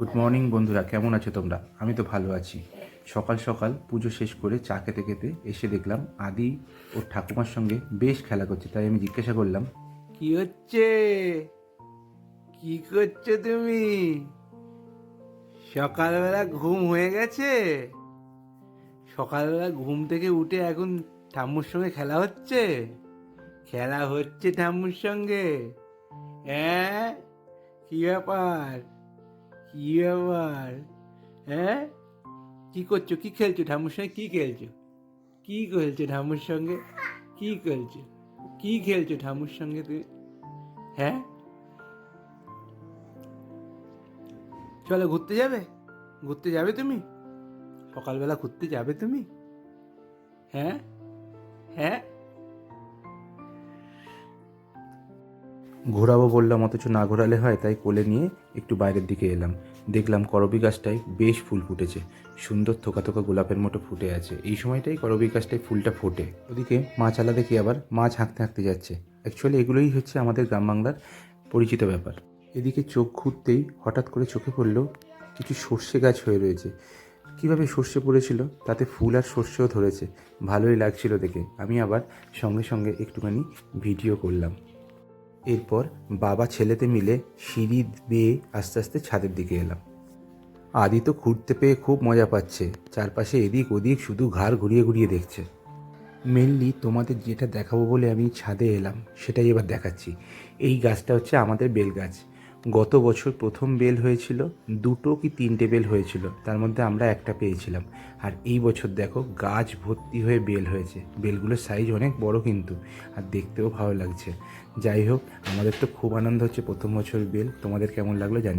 Good morning বন্ধুরা, কেমন আছো তোমরা? আমি তো ভালো আছি। সকাল সকাল পুজো শেষ করে চা খেতে খেতে এসে দেখলাম আদি ওর ঠাকুমার সঙ্গে বেশ খেলা করছে। তাই আমি জিজ্ঞাসা করলাম, কি হচ্ছে? কি করছো তুমি? সকালবেলা ঘুম হয়ে গেছে? সকালবেলা ঘুম থেকে উঠে এখন ঠাম্মুর সঙ্গে খেলা হচ্ছে? খেলা হচ্ছে ঠাম্মুর সঙ্গে? হ্যাঁ, কি ব্যাপার? কি ব্যাপার? হ্যাঁ, কি করছো? কি খেলছো ঠাম্মুর সঙ্গে? কি খেলছো? কি খেলছো ঠাম্মুর সঙ্গে? কি খেলছো? কি খেলছো ঠাম্মুর সঙ্গে তুমি? হ্যাঁ, চলো ঘুরতে যাবে? ঘুরতে যাবে তুমি? সকালবেলা ঘুরতে যাবে তুমি? হ্যাঁ, হ্যাঁ। ঘোরাবো বললাম অথচ না ঘোরালে হয়, তাই কোলে নিয়ে একটু বাইরের দিকে এলাম। দেখলাম করবী গাছটায় বেশ ফুল ফুটেছে, সুন্দর থোকা থোকা গোলাপের মতো ফুটে আছে। এই সময়টাই করবী গাছটায় ফুলটা ফোটে। ওদিকে মাছালা দেখি আবার মাছ হাঁকতে হাঁকতে যাচ্ছে। অ্যাকচুয়ালি এগুলোই হচ্ছে আমাদের গ্রাম বাংলার পরিচিত ব্যাপার। এদিকে চোখ ঘুরতেই হঠাৎ করে চোখে পড়লো কিছু সর্ষে গাছ হয়ে রয়েছে। কীভাবে সর্ষে পড়েছিল, তাতে ফুল আর সর্ষেও ধরেছে। ভালোই লাগছিল দেখে। আমি আবার সঙ্গে সঙ্গে একটুখানি ভিডিও করলাম। এরপর বাবা ছেলেতে মিলে সিঁড়ি বেয়ে আস্তে আস্তে ছাদের দিকে এলাম। আদি তো ঘুরতে পেয়ে খুব মজা পাচ্ছে। চারপাশে এদিক ওদিক শুধু ঘাড় ঘুরিয়ে ঘুরিয়ে দেখছে। মেনলি তোমাদের যেটা দেখাবো বলে আমি ছাদে এলাম সেটাই এবার দেখাচ্ছি। এই গাছটা হচ্ছে আমাদের বেল গাছ। গত বছর প্রথম বেল হয়েছিল, দুটো কি তিনটে বেল হয়েছিল, তার মধ্যে আমরা একটা পেয়েছিলাম। আর এই বছর দেখো গাছ ভর্তি হয়ে বেল হয়েছে। বেলগুলোর সাইজ অনেক বড় কিন্তু, আর দেখতেও ভালো লাগছে। যাই হোক, আমাদের তো খুব আনন্দ হচ্ছে প্রথম বছর বেল। তোমাদের কেমন লাগলো জানি।